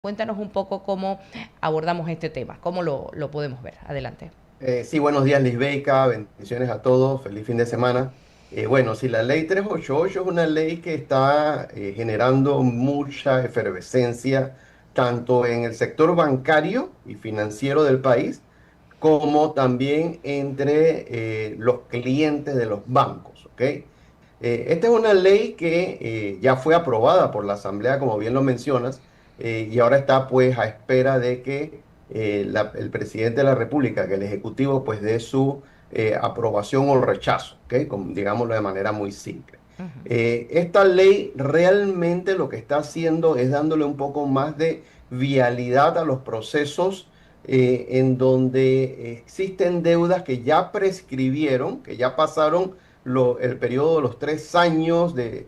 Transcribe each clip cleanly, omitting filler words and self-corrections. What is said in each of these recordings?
Cuéntanos un poco cómo abordamos este tema, cómo lo podemos ver. Adelante. Sí, buenos días, Lisbeica. Bendiciones a todos. Feliz fin de semana. Bueno, sí, la ley 388 es una ley que está generando mucha efervescencia tanto en el sector bancario y financiero del país, como también entre los clientes de los bancos, ¿ok? Esta es una ley que ya fue aprobada por la Asamblea, como bien lo mencionas, y ahora está pues a espera de que el presidente de la República, que el Ejecutivo pues dé su aprobación o rechazo, ¿ok? Digámoslo de manera muy simple. Ujú. Esta ley realmente lo que está haciendo es dándole un poco más de vialidad a los procesos en donde existen deudas que ya prescribieron, que ya pasaron el periodo de los 3 años de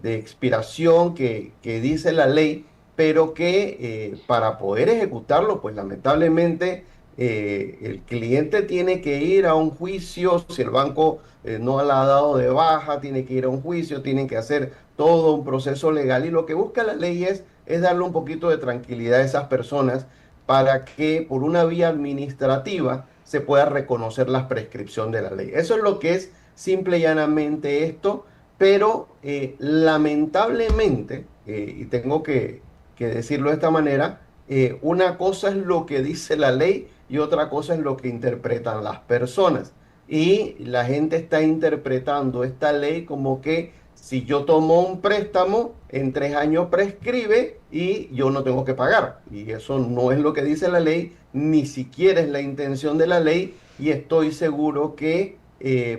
expiración que dice la ley, pero que para poder ejecutarlo, pues lamentablemente el cliente tiene que ir a un juicio, si el banco no la ha dado de baja, tiene que ir a un juicio, tienen que hacer todo un proceso legal y lo que busca la ley es darle un poquito de tranquilidad a esas personas para que por una vía administrativa se pueda reconocer la prescripción de la ley. Eso es lo que es simple y llanamente esto, pero lamentablemente, y tengo que decirlo de esta manera, una cosa es lo que dice la ley y otra cosa es lo que interpretan las personas. Y la gente está interpretando esta ley como que si yo tomo un préstamo, en 3 años prescribe y yo no tengo que pagar. Y eso no es lo que dice la ley, ni siquiera es la intención de la ley. Y estoy seguro que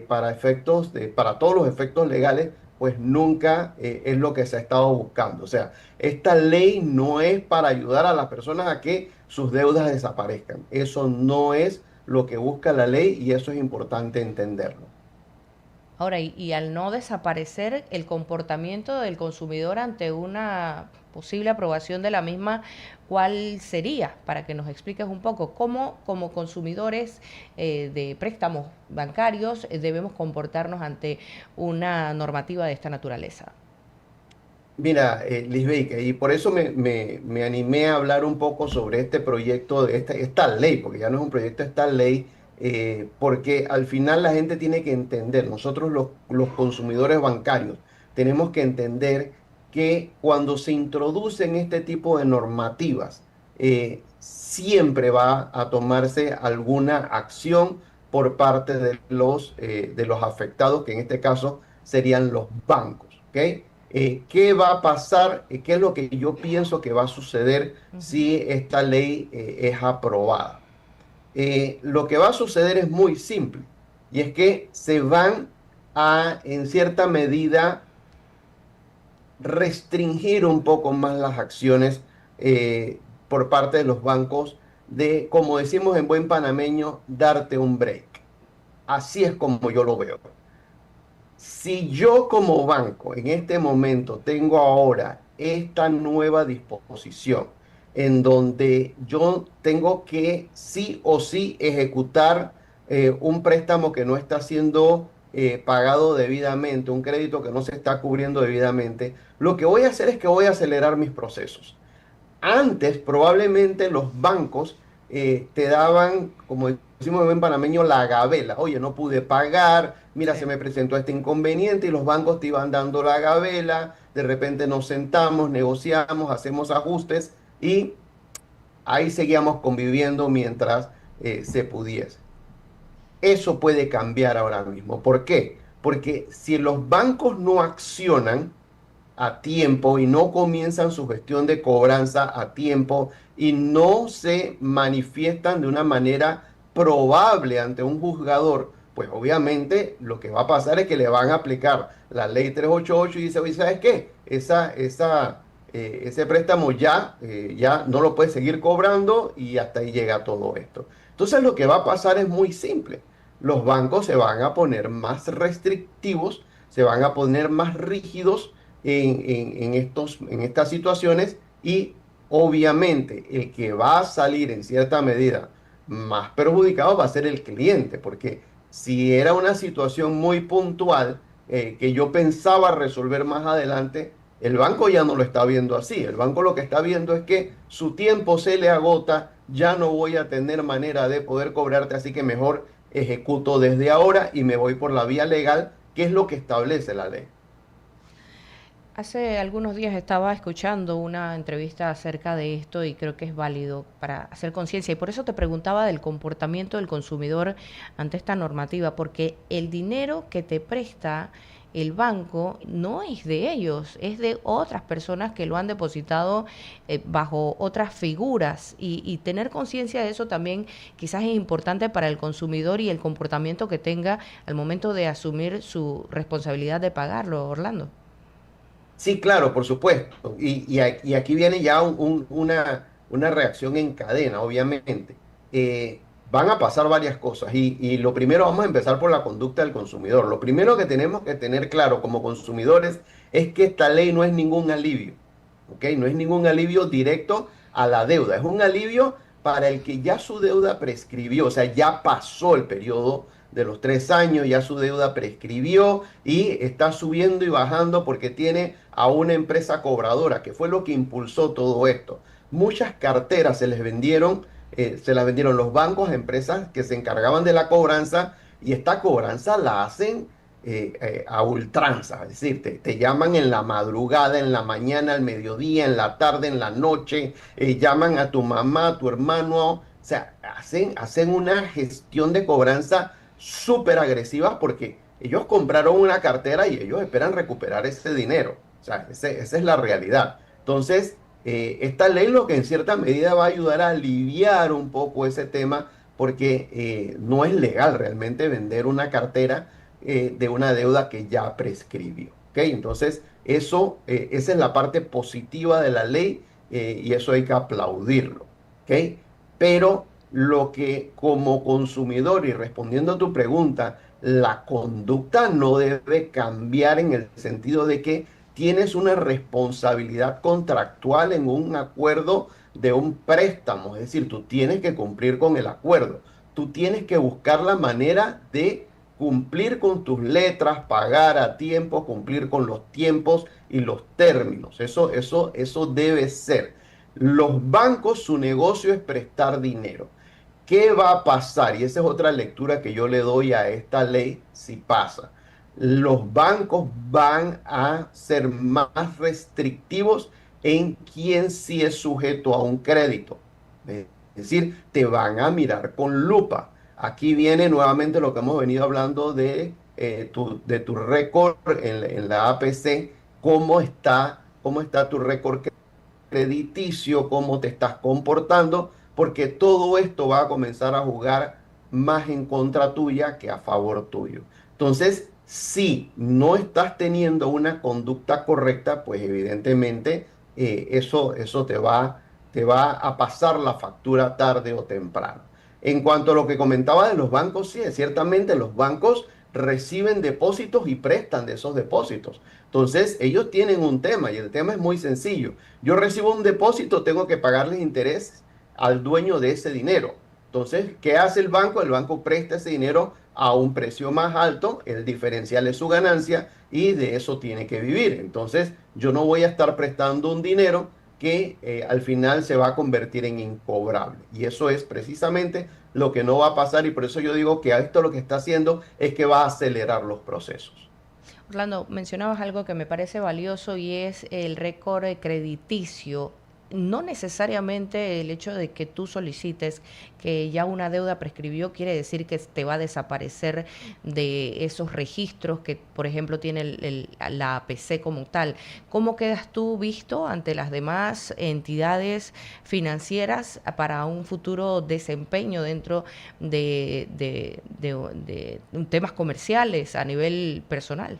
para todos los efectos legales, pues nunca es lo que se ha estado buscando. O sea, esta ley no es para ayudar a las personas a que sus deudas desaparezcan. Eso no es lo que busca la ley y eso es importante entenderlo. Ahora, y al no desaparecer el comportamiento del consumidor ante una posible aprobación de la misma, ¿cuál sería? Para que nos expliques un poco cómo como consumidores de préstamos bancarios debemos comportarnos ante una normativa de esta naturaleza. Mira, Lisbeth, y por eso me animé a hablar un poco sobre este proyecto, de esta ley, porque ya no es un proyecto, esta ley, porque al final la gente tiene que entender, nosotros los consumidores bancarios tenemos que entender que cuando se introducen este tipo de normativas, siempre va a tomarse alguna acción por parte de los afectados, que en este caso serían los bancos, ¿ok? ¿Qué va a pasar? ¿Qué es lo que yo pienso que va a suceder Ujú. si esta ley es aprobada? Lo que va a suceder es muy simple y es que se van a, en cierta medida, restringir un poco más las acciones por parte de los bancos de, como decimos en buen panameño, darte un break. Así es como yo lo veo. Si yo como banco en este momento tengo ahora esta nueva disposición en donde yo tengo que sí o sí ejecutar un préstamo que no está siendo pagado debidamente, un crédito que no se está cubriendo debidamente, lo que voy a hacer es que voy a acelerar mis procesos. Antes, probablemente los bancos te daban, como decimos en buen panameño, la gabela. Oye, no pude pagar, mira, se Sí. me presentó este inconveniente y los bancos te iban dando la gabela. De repente nos sentamos, negociamos, hacemos ajustes y ahí seguíamos conviviendo mientras se pudiese. Eso puede cambiar ahora mismo. ¿Por qué? Porque si los bancos no accionan, a tiempo y no comienzan su gestión de cobranza a tiempo y no se manifiestan de una manera probable ante un juzgador, pues obviamente lo que va a pasar es que le van a aplicar la ley 388 y dice, oye, ¿sabes qué? Ese préstamo ya no lo puedes seguir cobrando y hasta ahí llega todo esto. Entonces lo que va a pasar es muy simple. Los bancos se van a poner más restrictivos, se van a poner más rígidos en estas situaciones y obviamente el que va a salir en cierta medida más perjudicado va a ser el cliente, porque si era una situación muy puntual que yo pensaba resolver más adelante, El banco ya no lo está viendo así. El banco lo que está viendo es que su tiempo se le agota, ya no voy a tener manera de poder cobrarte, así que mejor ejecuto desde ahora y me voy por la vía legal, que es lo que establece la ley. Hace algunos días estaba escuchando una entrevista acerca de esto y creo que es válido para hacer conciencia. Y por eso te preguntaba del comportamiento del consumidor ante esta normativa, porque el dinero que te presta el banco no es de ellos, es de otras personas que lo han depositado bajo otras figuras. Y tener conciencia de eso también quizás es importante para el consumidor y el comportamiento que tenga al momento de asumir su responsabilidad de pagarlo, Orlando. Sí, claro, por supuesto. Y aquí viene ya una reacción en cadena, obviamente. Van a pasar varias cosas y lo primero, vamos a empezar por la conducta del consumidor. Lo primero que tenemos que tener claro como consumidores es que esta ley no es ningún alivio, ¿ok? No es ningún alivio directo a la deuda, es un alivio para el que ya su deuda prescribió, o sea, ya pasó el periodo de los 3 años, ya su deuda prescribió y está subiendo y bajando porque tiene a una empresa cobradora, que fue lo que impulsó todo esto. Muchas carteras se las vendieron los bancos a empresas que se encargaban de la cobranza y esta cobranza la hacen a ultranza, es decir, te llaman en la madrugada, en la mañana, al mediodía, en la tarde, en la noche, llaman a tu mamá, a tu hermano, o sea, hacen una gestión de cobranza súper agresiva porque ellos compraron una cartera y ellos esperan recuperar ese dinero, o sea, esa es la realidad. Entonces, esta ley lo que en cierta medida va a ayudar a aliviar un poco ese tema porque no es legal realmente vender una cartera de una deuda que ya prescribió. ¿Ok? Entonces, esa es la parte positiva de la ley y eso hay que aplaudirlo. ¿Ok? Pero lo que como consumidor y respondiendo a tu pregunta, la conducta no debe cambiar en el sentido de que tienes una responsabilidad contractual en un acuerdo de un préstamo, es decir, tú tienes que cumplir con el acuerdo, tú tienes que buscar la manera de cumplir con tus letras, pagar a tiempo, cumplir con los tiempos y los términos. Eso debe ser. Los bancos, su negocio es prestar dinero. ¿Qué va a pasar? Y esa es otra lectura que yo le doy a esta ley si pasa. Los bancos van a ser más restrictivos en quién sí es sujeto a un crédito. Es decir, te van a mirar con lupa. Aquí viene nuevamente lo que hemos venido hablando de tu récord en la APC, cómo está tu récord crediticio, cómo te estás comportando, porque todo esto va a comenzar a jugar más en contra tuya que a favor tuyo. Entonces, si no estás teniendo una conducta correcta, pues evidentemente eso te va a pasar la factura tarde o temprano. En cuanto a lo que comentaba de los bancos, sí, ciertamente los bancos reciben depósitos y prestan de esos depósitos. Entonces, ellos tienen un tema y el tema es muy sencillo. Yo recibo un depósito, tengo que pagarle interés al dueño de ese dinero. Entonces, ¿qué hace el banco? El banco presta ese dinero a un precio más alto, el diferencial es su ganancia y de eso tiene que vivir. Entonces, yo no voy a estar prestando un dinero que al final se va a convertir en incobrable. Y eso es precisamente lo que no va a pasar y por eso yo digo que a esto lo que está haciendo es que va a acelerar los procesos. Orlando, mencionabas algo que me parece valioso y es el récord crediticio. No necesariamente el hecho de que tú solicites que ya una deuda prescribió quiere decir que te va a desaparecer de esos registros que, por ejemplo, tiene la APC como tal. ¿Cómo quedas tú visto ante las demás entidades financieras para un futuro desempeño dentro de temas comerciales a nivel personal?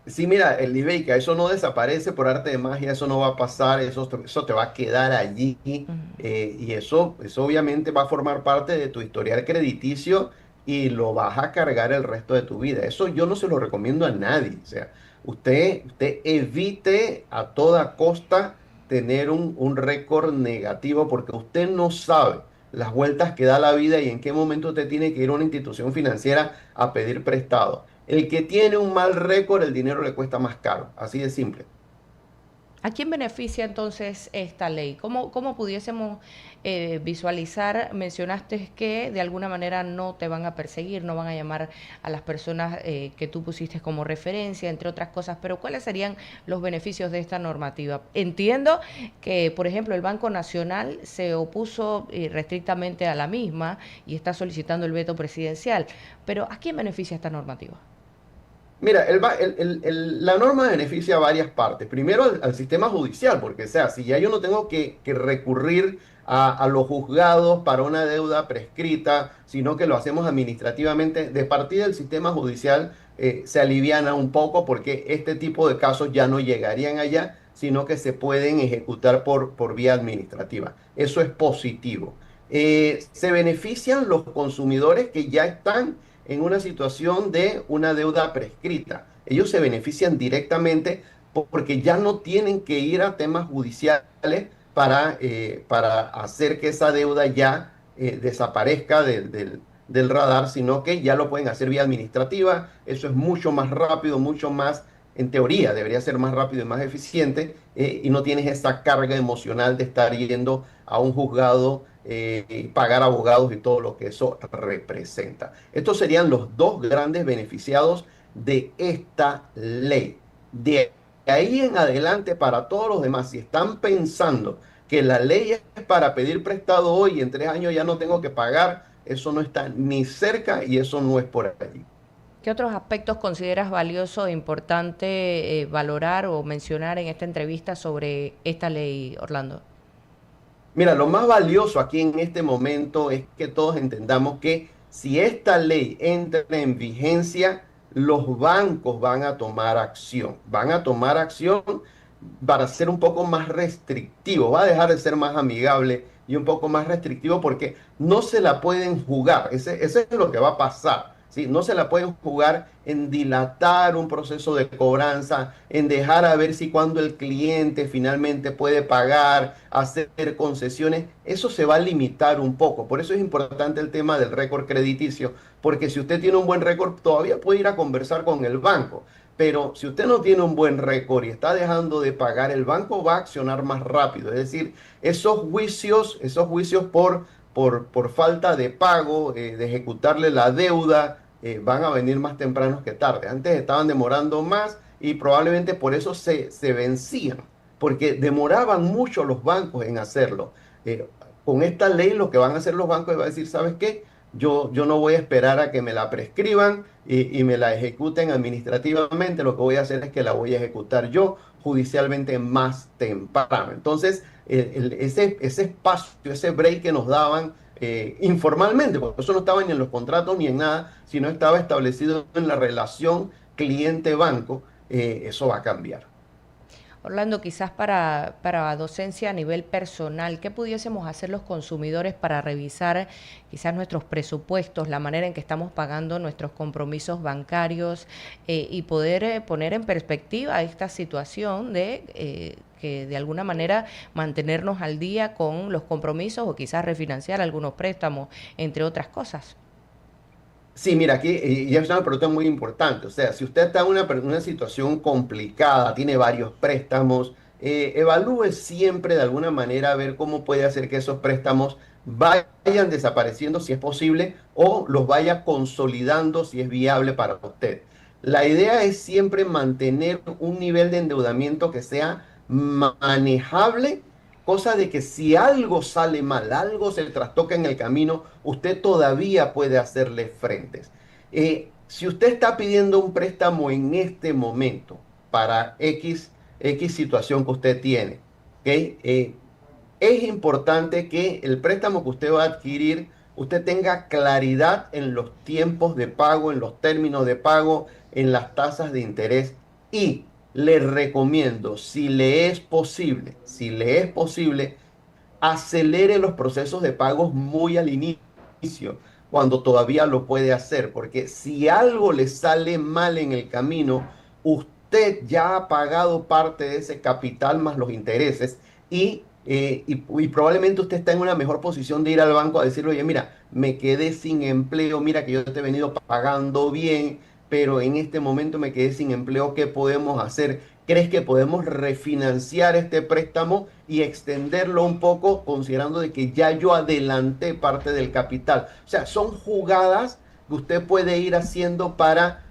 Sí, mira, el Ibérica, eso no desaparece por arte de magia, eso no va a pasar, eso te va a quedar allí y eso obviamente va a formar parte de tu historial crediticio y lo vas a cargar el resto de tu vida. Eso yo no se lo recomiendo a nadie. O sea, usted evite a toda costa tener un récord negativo porque usted no sabe las vueltas que da la vida y en qué momento usted tiene que ir a una institución financiera a pedir prestado. El que tiene un mal récord, el dinero le cuesta más caro, así de simple. ¿A quién beneficia entonces esta ley? ¿Cómo pudiésemos visualizar? Mencionaste que de alguna manera no te van a perseguir, no van a llamar a las personas que tú pusiste como referencia, entre otras cosas, pero ¿cuáles serían los beneficios de esta normativa? Entiendo que, por ejemplo, el Banco Nacional se opuso restrictamente a la misma y está solicitando el veto presidencial, pero ¿a quién beneficia esta normativa? Mira, la norma beneficia a varias partes. Primero al sistema judicial, porque o sea, si ya yo no tengo que recurrir a los juzgados para una deuda prescrita, sino que lo hacemos administrativamente, de partida del sistema judicial se aliviana un poco porque este tipo de casos ya no llegarían allá, sino que se pueden ejecutar por vía administrativa. Eso es positivo. Se benefician los consumidores que ya están en una situación de una deuda prescrita. Ellos se benefician directamente porque ya no tienen que ir a temas judiciales para hacer que esa deuda ya desaparezca del radar, sino que ya lo pueden hacer vía administrativa. Eso es mucho más rápido, mucho más, en teoría, debería ser más rápido y más eficiente, y no tienes esa carga emocional de estar yendo a un juzgado y pagar abogados y todo lo que eso representa. Estos serían los dos grandes beneficiados de esta ley. De ahí en adelante, para todos los demás, si están pensando que la ley es para pedir prestado hoy y en 3 años ya no tengo que pagar, eso no está ni cerca y eso no es por allí. ¿Qué otros aspectos consideras valioso e importante valorar o mencionar en esta entrevista sobre esta ley, Orlando? Mira, lo más valioso aquí en este momento es que todos entendamos que si esta ley entra en vigencia, los bancos van a tomar acción. Van a tomar acción para ser un poco más restrictivo. Va a dejar de ser más amigable y un poco más restrictivo porque no se la pueden jugar. Ese es lo que va a pasar. ¿Sí? No se la pueden jugar en dilatar un proceso de cobranza, en dejar a ver si cuando el cliente finalmente puede pagar, hacer concesiones. Eso se va a limitar un poco. Por eso es importante el tema del récord crediticio, porque si usted tiene un buen récord, todavía puede ir a conversar con el banco. Pero si usted no tiene un buen récord y está dejando de pagar, el banco va a accionar más rápido. Es decir, esos juicios por falta de pago, de ejecutarle la deuda, van a venir más tempranos que tarde. Antes estaban demorando más y probablemente por eso se vencían, porque demoraban mucho los bancos en hacerlo. Eh, con esta ley lo que van a hacer los bancos es va a decir, ¿sabes qué? Yo no voy a esperar a que me la prescriban y me la ejecuten administrativamente. Lo que voy a hacer es que la voy a ejecutar yo judicialmente más temprano. Entonces, ese espacio, ese break que nos daban informalmente, porque eso no estaba ni en los contratos ni en nada, sino estaba establecido en la relación cliente-banco, eso va a cambiar. Orlando, quizás para docencia a nivel personal, ¿qué pudiésemos hacer los consumidores para revisar quizás nuestros presupuestos, la manera en que estamos pagando nuestros compromisos bancarios y poder poner en perspectiva esta situación de que de alguna manera mantenernos al día con los compromisos o quizás refinanciar algunos préstamos, entre otras cosas? Sí, mira, aquí ya es una pregunta muy importante. O sea, si usted está en una situación complicada, tiene varios préstamos, evalúe siempre de alguna manera a ver cómo puede hacer que esos préstamos vayan desapareciendo si es posible o los vaya consolidando si es viable para usted. La idea es siempre mantener un nivel de endeudamiento que sea manejable, cosa de que si algo sale mal, algo se trastoca en el camino, usted todavía puede hacerle frentes. Si usted está pidiendo un préstamo en este momento para X situación que usted tiene, ¿ok? Es importante que el préstamo que usted va a adquirir, usted tenga claridad en los tiempos de pago, en los términos de pago, en las tasas de interés y le recomiendo, si le es posible, acelere los procesos de pagos muy al inicio, cuando todavía lo puede hacer, porque si algo le sale mal en el camino, usted ya ha pagado parte de ese capital más los intereses y probablemente usted está en una mejor posición de ir al banco a decirle, oye, mira, me quedé sin empleo, mira que yo te he venido pagando bien, pero en este momento me quedé sin empleo, ¿qué podemos hacer? ¿Crees que podemos refinanciar este préstamo y extenderlo un poco, considerando de que ya yo adelanté parte del capital? O sea, son jugadas que usted puede ir haciendo para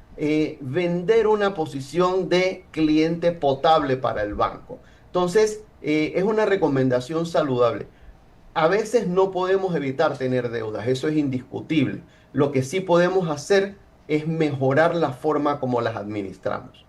vender una posición de cliente potable para el banco. Entonces, es una recomendación saludable. A veces no podemos evitar tener deudas, eso es indiscutible. Lo que sí podemos hacer es mejorar la forma como las administramos.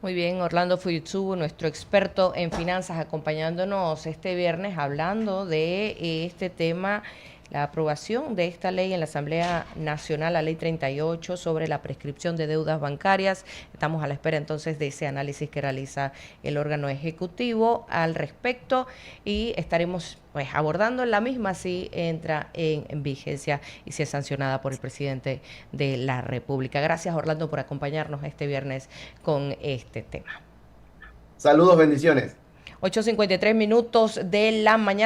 Muy bien, Orlando Fuyutsugu, nuestro experto en finanzas, acompañándonos este viernes hablando de este tema, la aprobación de esta ley en la Asamblea Nacional, la Ley 38 sobre la prescripción de deudas bancarias. Estamos a la espera entonces de ese análisis que realiza el órgano ejecutivo al respecto y estaremos pues abordando la misma si entra en vigencia y si es sancionada por el presidente de la República. Gracias, Orlando, por acompañarnos este viernes con este tema. Saludos, bendiciones. 8:53 de la mañana.